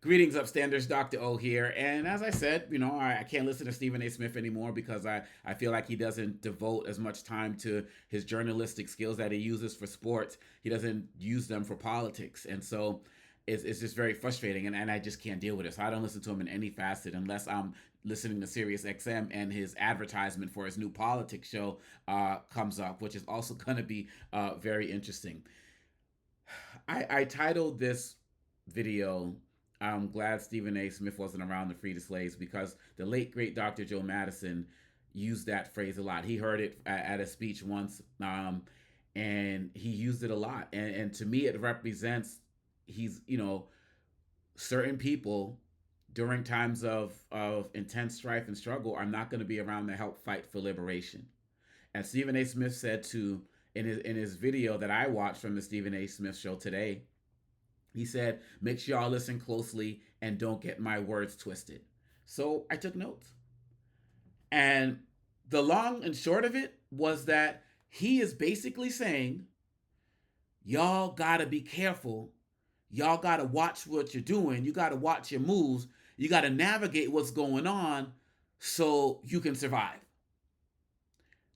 Greetings, upstanders. Dr. O here. And as I said, I can't listen to Stephen A. Smith anymore because I feel like he doesn't devote as much time to his journalistic skills that he uses for sports. He doesn't use them for politics. And so it's just very frustrating. And I just can't deal with it. So I don't listen to him in any facet unless I'm listening to Sirius XM and his advertisement for his new politics show comes up, which is also going to be very interesting. I titled this video, I'm glad Stephen A. Smith wasn't around to free the slaves, because the late great Dr. Joe Madison used that phrase a lot. He heard it at a speech once, and he used it a lot. And to me, it represents certain people during times of intense strife and struggle are not going to be around to help fight for liberation. And Stephen A. Smith said to in his video that I watched from the Stephen A. Smith show today, he said, make sure y'all listen closely and don't get my words twisted. So I took notes. And the long and short of it was that he is basically saying, y'all gotta be careful. Y'all gotta watch what you're doing. You gotta watch your moves. You gotta navigate what's going on so you can survive.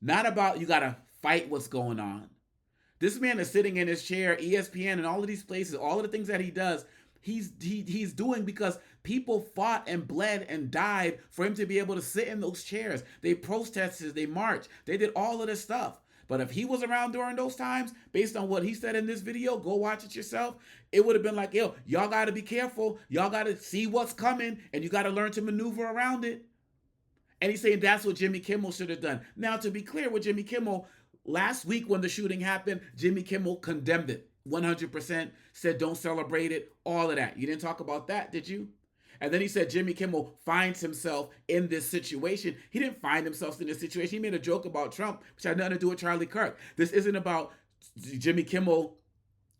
Not about you gotta fight what's going on. This man is sitting in his chair, ESPN, and all of these places, all of the things that he does, he's doing because people fought and bled and died for him to be able to sit in those chairs. They protested, they marched, they did all of this stuff. But if he was around during those times, based on what he said in this video, go watch it yourself, it would have been like, yo, y'all got to be careful. Y'all got to see what's coming, and you got to learn to maneuver around it. And he's saying that's what Jimmy Kimmel should have done. Now, to be clear with Jimmy Kimmel, last week when the shooting happened, Jimmy Kimmel condemned it 100%, said don't celebrate it, all of that. You didn't talk about that, did you? And then he said Jimmy Kimmel finds himself in this situation. He didn't find himself in this situation. He made a joke about Trump, which had nothing to do with Charlie Kirk. This isn't about Jimmy Kimmel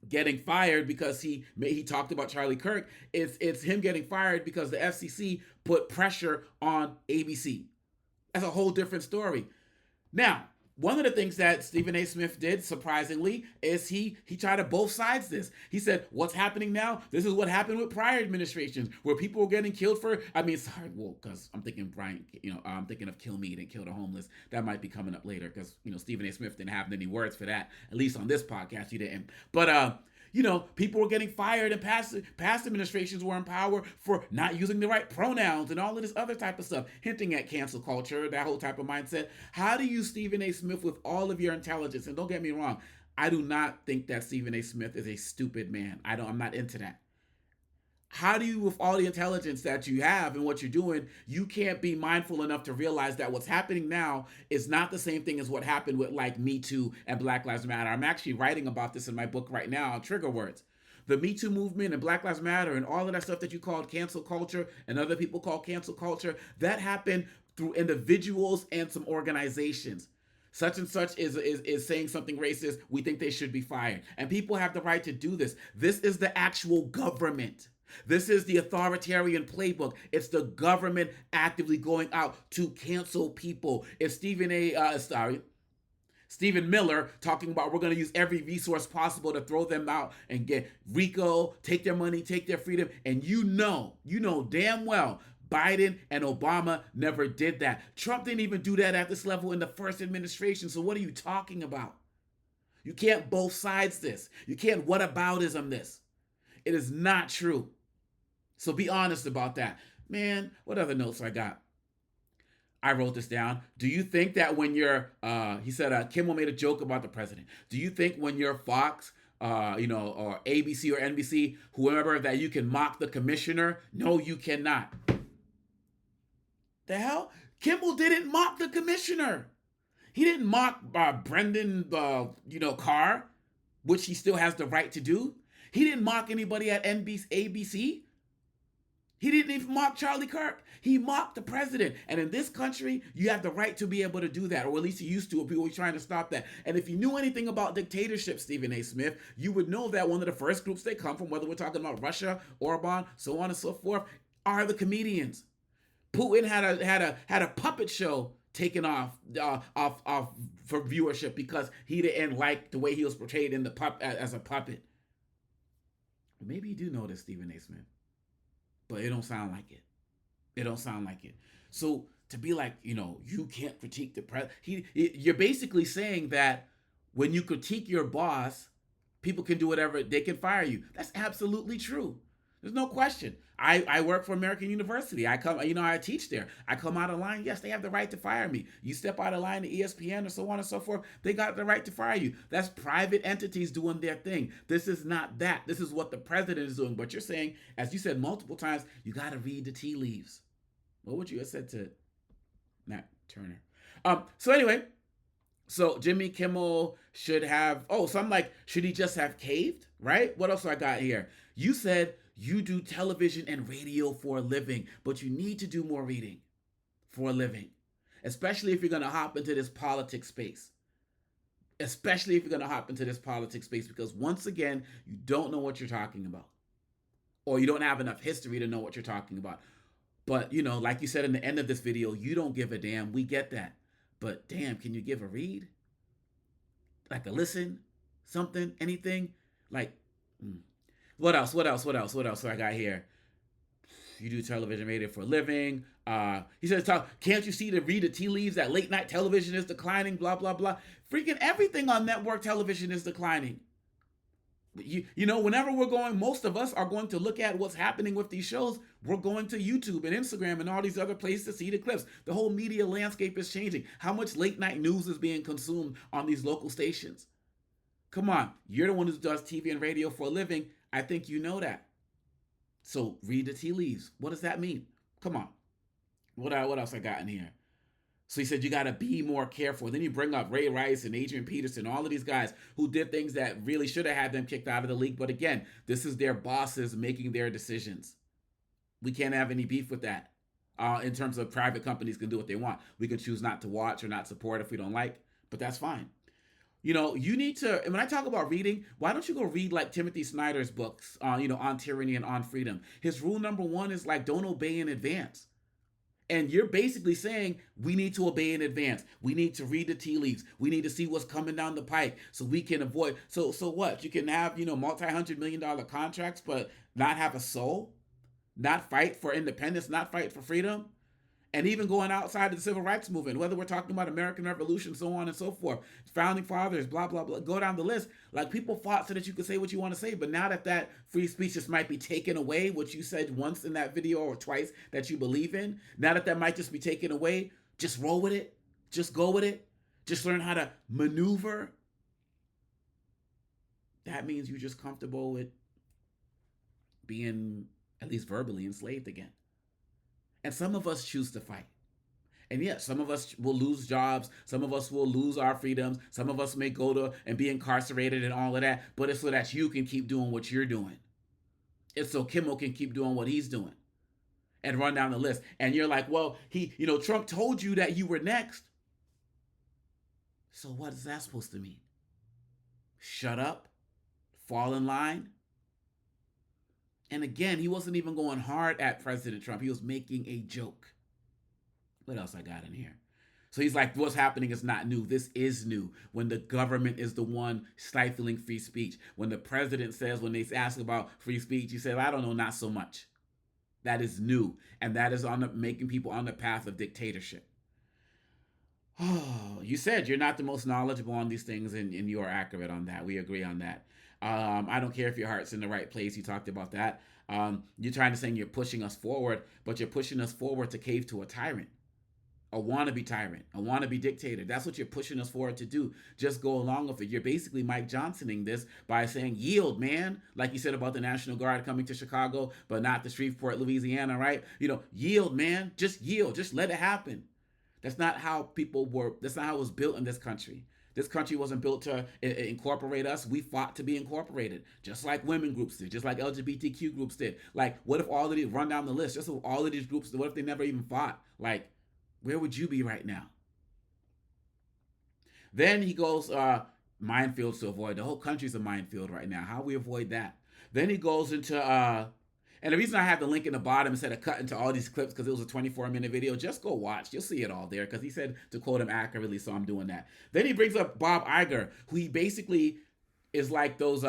getting fired because he talked about Charlie Kirk. It's him getting fired because the FCC put pressure on ABC. That's a whole different story. Now, one of the things that Stephen A. Smith did, surprisingly, is he tried to both sides this. He said, what's happening now? This is what happened with prior administrations, where people were getting killed for, it's hard, because I'm thinking I'm thinking of Kill Me, Didn't Kill the Homeless. That might be coming up later, because, Stephen A. Smith didn't have any words for that. At least on this podcast, he didn't. But, people were getting fired, and past administrations were in power for not using the right pronouns and all of this other type of stuff, hinting at cancel culture, that whole type of mindset. How do you, Stephen A. Smith, with all of your intelligence, and don't get me wrong, I do not think that Stephen A. Smith is a stupid man. I'm not into that. How do you, with all the intelligence that you have and what you're doing, you can't be mindful enough to realize that what's happening now is not the same thing as what happened with like Me Too and Black Lives Matter? I'm actually writing about this in my book right now on trigger words. The Me Too movement and Black Lives Matter and all of that stuff that you called cancel culture and other people call cancel culture, that happened through individuals and some organizations. Such and such is saying something racist, we think they should be fired. And people have the right to do this. This is the actual government. This is the authoritarian playbook. It's the government actively going out to cancel people. It's Stephen Miller talking about we're going to use every resource possible to throw them out and get RICO, take their money, take their freedom. And you know damn well Biden and Obama never did that. Trump didn't even do that at this level in the first administration. So what are you talking about? You can't both sides this. You can't whataboutism this. It is not true. So be honest about that. Man, what other notes I got? I wrote this down. Do you think that when you're, he said, Kimmel made a joke about the president. Do you think when you're Fox, or ABC or NBC, whoever, that you can mock the commissioner? No, you cannot. The hell? Kimmel didn't mock the commissioner. He didn't mock Brendan, Carr, which he still has the right to do. He didn't mock anybody at ABC. He didn't even mock Charlie Kirk. He mocked the president. And in this country, you have the right to be able to do that, or at least you used to. People were trying to stop that. And if you knew anything about dictatorship, Stephen A. Smith, you would know that one of the first groups they come from, whether we're talking about Russia, Orban, so on and so forth, are the comedians. Putin had a puppet show taken off for viewership because he didn't like the way he was portrayed in as a puppet. Maybe you do know this, Stephen A. Smith. but it don't sound like it. It don't sound like it. So to be like, you can't critique the president. You're basically saying that when you critique your boss, people can do whatever, they can fire you. That's absolutely true. There's no question. I work for American University. I teach there. I come out of line. Yes, they have the right to fire me. You step out of line to ESPN or so on and so forth, they got the right to fire you. That's private entities doing their thing. This is not that. This is what the president is doing. But you're saying, as you said multiple times, you got to read the tea leaves. What would you have said to Matt Turner? So anyway, so Jimmy Kimmel should have, so I'm like, should he just have caved? Right? What else do I got here? You said you do television and radio for a living, but you need to do more reading for a living, especially if you're going to hop into this politics space. Because once again, you don't know what you're talking about, or you don't have enough history to know what you're talking about. But, like you said in the end of this video, you don't give a damn. We get that. But damn, can you give a read? Like a listen? Something? Anything? Like, what else? What I got here? You do television radio for a living. He says, can't you see to read the tea leaves that late night television is declining, blah, blah, blah. Freaking everything on network television is declining. Whenever we're going, most of us are going to look at what's happening with these shows. We're going to YouTube and Instagram and all these other places to see the clips. The whole media landscape is changing. How much late night news is being consumed on these local stations? Come on, you're the one who does TV and radio for a living. I think you know that. So read the tea leaves. What does that mean? Come on. What else I got in here? So he said you got to be more careful. Then you bring up Ray Rice and Adrian Peterson, all of these guys who did things that really should have had them kicked out of the league. But again, this is their bosses making their decisions. We can't have any beef with that. In terms of private companies can do what they want. We can choose not to watch or not support if we don't like, but that's fine. You need to, and when I talk about reading, why don't you go read like Timothy Snyder's books, on tyranny and on freedom? His rule number 1 is like, don't obey in advance. And you're basically saying we need to obey in advance. We need to read the tea leaves. We need to see what's coming down the pike so we can avoid. So what? You can have, multi-$100-million contracts, but not have a soul, not fight for independence, not fight for freedom. And even going outside of the civil rights movement, whether we're talking about American Revolution, so on and so forth, founding fathers, blah, blah, blah, go down the list. Like, people fought so that you could say what you want to say. But now that free speech just might be taken away, what you said once in that video or twice that you believe in, now that might just be taken away, just roll with it. Just go with it. Just learn how to maneuver. That means you're just comfortable with being, at least verbally, enslaved again. And some of us choose to fight. And yes, some of us will lose jobs. Some of us will lose our freedoms. Some of us may go to and be incarcerated and all of that. But it's so that you can keep doing what you're doing. It's so Kimmel can keep doing what he's doing. And run down the list. And you're like, well, Trump told you that you were next. So what is that supposed to mean? Shut up? Fall in line? And again, he wasn't even going hard at President Trump. He was making a joke. What else I got in here? So he's like, what's happening is not new. This is new. When the government is the one stifling free speech. When the president says, when they ask about free speech, he said, I don't know, not so much. That is new. And that is making people on the path of dictatorship. Oh, you said you're not the most knowledgeable on these things, and you are accurate on that. We agree on that. I don't care if your heart's in the right place. You talked about that. You're trying to say you're pushing us forward, but you're pushing us forward to cave to a tyrant, a wannabe tyrant, a wannabe dictator. That's what you're pushing us forward to do. Just go along with it. You're basically Mike Johnsoning this by saying, yield, man. Like you said about the National Guard coming to Chicago, but not to Shreveport, Louisiana, right? Yield, man. Just yield. Just let it happen. That's not how people were. That's not how it was built in this country. This country wasn't built to incorporate us. We fought to be incorporated, just like women groups did, just like LGBTQ groups did. Like, what if all of these, run down the list, just all of these groups, what if they never even fought? Like, where would you be right now? Then he goes, minefields to avoid. The whole country's a minefield right now. How we avoid that? Then he goes into, and the reason I have the link in the bottom instead of cutting to all these clips, because it was a 24-minute video, just go watch. You'll see it all there, because he said to quote him accurately, so I'm doing that. Then he brings up Bob Iger, who he basically is like those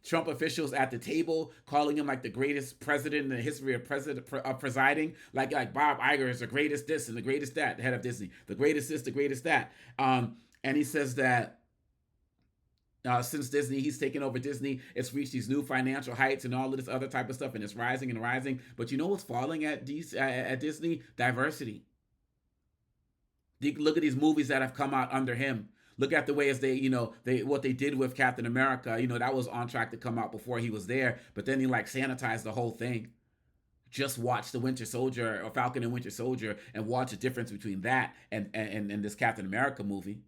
Trump officials at the table calling him like the greatest president in the history of presiding. Like Bob Iger is the greatest this and the greatest that, the head of Disney, the greatest this, the greatest that. And he says that since Disney, he's taken over Disney. It's reached these new financial heights and all of this other type of stuff, and it's rising and rising. But you know what's falling at Disney? Diversity. Look at these movies that have come out under him. Look at the way as they what they did with Captain America. That was on track to come out before he was there, but then he like sanitized the whole thing. Just watch the Winter Soldier or Falcon and Winter Soldier and watch the difference between that and this Captain America movie,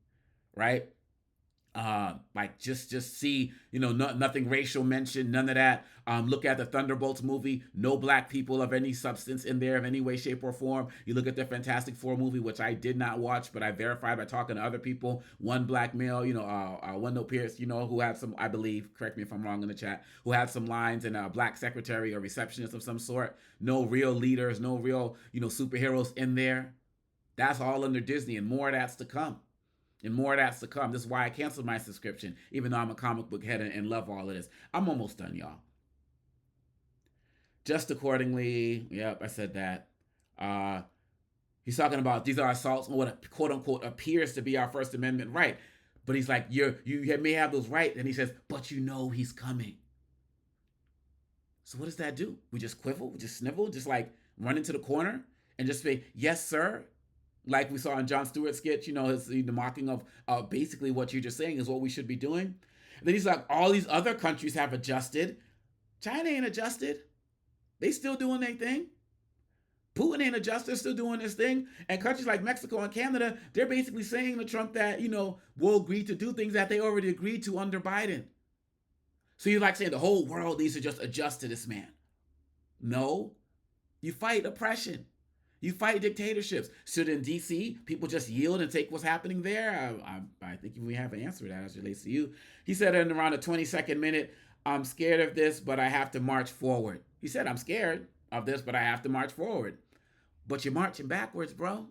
right? Like just see, nothing racial mentioned, none of that. Look at the Thunderbolts movie, no black people of any substance in there of any way, shape, or form. You look at the Fantastic Four movie, which I did not watch, but I verified by talking to other people. One black male, Wendell Pierce, who had some, I believe, correct me if I'm wrong in the chat, who had some lines, and a black secretary or receptionist of some sort. No real leaders, no real, superheroes in there. That's all under Disney, and more of that's to come. And more of that's to come. This is why I canceled my subscription, even though I'm a comic book head and love all of this. I'm almost done, y'all. Just accordingly, yep, I said that. He's talking about these are assaults on what quote unquote appears to be our First Amendment right. But he's like, you may have those rights. And he says, but he's coming. So what does that do? We just quivel, we just snivel, just like run into the corner and just say, yes, sir. Like we saw in Jon Stewart's sketch, the mocking of basically what you're just saying is what we should be doing. And then he's like, all these other countries have adjusted. China ain't adjusted. They still doing their thing. Putin ain't adjusted, still doing this thing. And countries like Mexico and Canada, they're basically saying to Trump that, we'll agree to do things that they already agreed to under Biden. So you're like saying the whole world needs to just adjust to this man. No. You fight oppression. You fight dictatorships. Should in D.C. people just yield and take what's happening there? I think we have an answer to that as it relates to you. He said in around a 22nd minute, I'm scared of this, but I have to march forward. He said, I'm scared of this, but I have to march forward. But you're marching backwards, bro.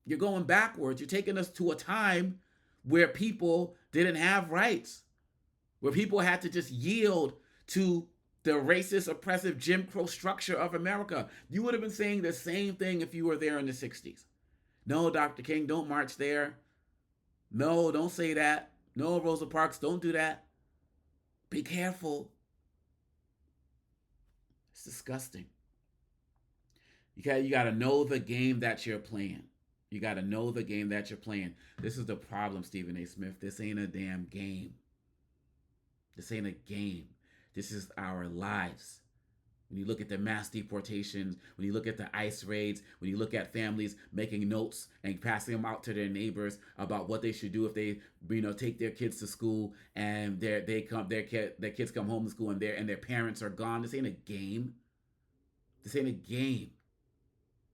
You're going backwards. You're taking us to a time where people didn't have rights, where people had to just yield to the racist, oppressive Jim Crow structure of America. You would have been saying the same thing if you were there in the 60s. No, Dr. King, don't march there. No, don't say that. No, Rosa Parks, don't do that. Be careful. It's disgusting. You got to know the game that you're playing. You got to know the game that you're playing. This is the problem, Stephen A. Smith. This ain't a damn game. This ain't a game. This is our lives. When you look at the mass deportations, when you look at the ICE raids, when you look at families making notes and passing them out to their neighbors about what they should do if they, take their kids to school and their kids come home to school and their parents are gone. This ain't a game. This ain't a game.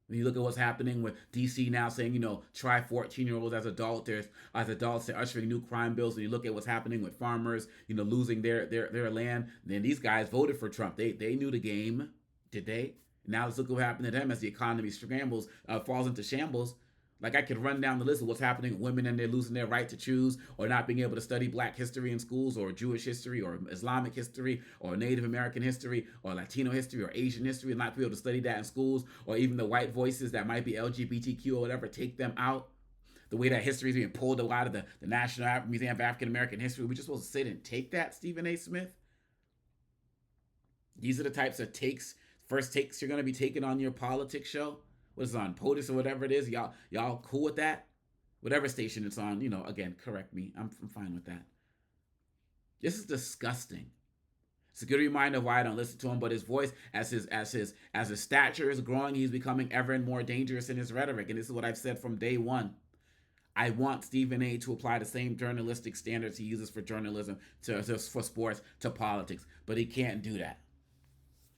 When you look at what's happening with D.C. now saying, try 14-year-olds as adults, they're ushering new crime bills. When you look at what's happening with farmers, losing their land, then these guys voted for Trump. They knew the game, did they? Now let's look at what happened to them as the economy falls into shambles. Like I could run down the list of what's happening with women and they're losing their right to choose or not being able to study Black history in schools or Jewish history or Islamic history or Native American history or Latino history or Asian history and not be able to study that in schools or even the white voices that might be LGBTQ or whatever, take them out. The way that history is being pulled out of the National Museum of African American History. We're just supposed to sit and take that, Stephen A. Smith? These are the types of first takes you're going to be taking on your politics show? What is it on, POTUS or whatever it is? Y'all cool with that? Whatever station it's on, again, correct me. I'm fine with that. This is disgusting. It's a good reminder of why I don't listen to him, but his voice, as his stature is growing, he's becoming ever more dangerous in his rhetoric. And this is what I've said from day one. I want Stephen A. to apply the same journalistic standards he uses for journalism for sports to politics, but he can't do that.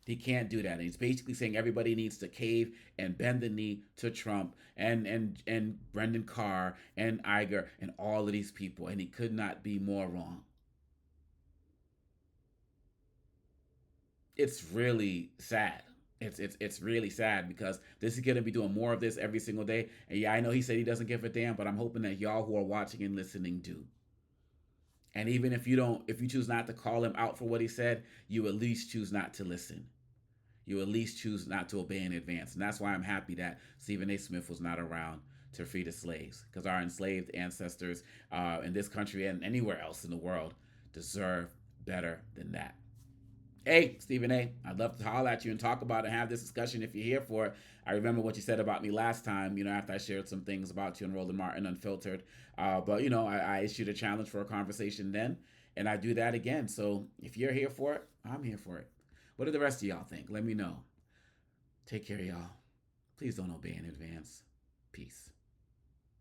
He can't do that. And he's basically saying everybody needs to cave and bend the knee to Trump and Brendan Carr and Iger and all of these people. And he could not be more wrong. It's really sad. It's really sad because this is going to be doing more of this every single day. And yeah, I know he said he doesn't give a damn, but I'm hoping that y'all who are watching and listening do. And even if you choose not to call him out for what he said, you at least choose not to listen. You at least choose not to obey in advance. And that's why I'm happy that Stephen A. Smith was not around to free the slaves, because our enslaved ancestors in this country and anywhere else in the world deserve better than that. Hey, Stephen A., I'd love to holler at you and talk about it and have this discussion if you're here for it. I remember what you said about me last time, after I shared some things about you and Roland Martin Unfiltered. But, I issued a challenge for a conversation then, and I do that again. So if you're here for it, I'm here for it. What do the rest of y'all think? Let me know. Take care, y'all. Please don't obey in advance. Peace.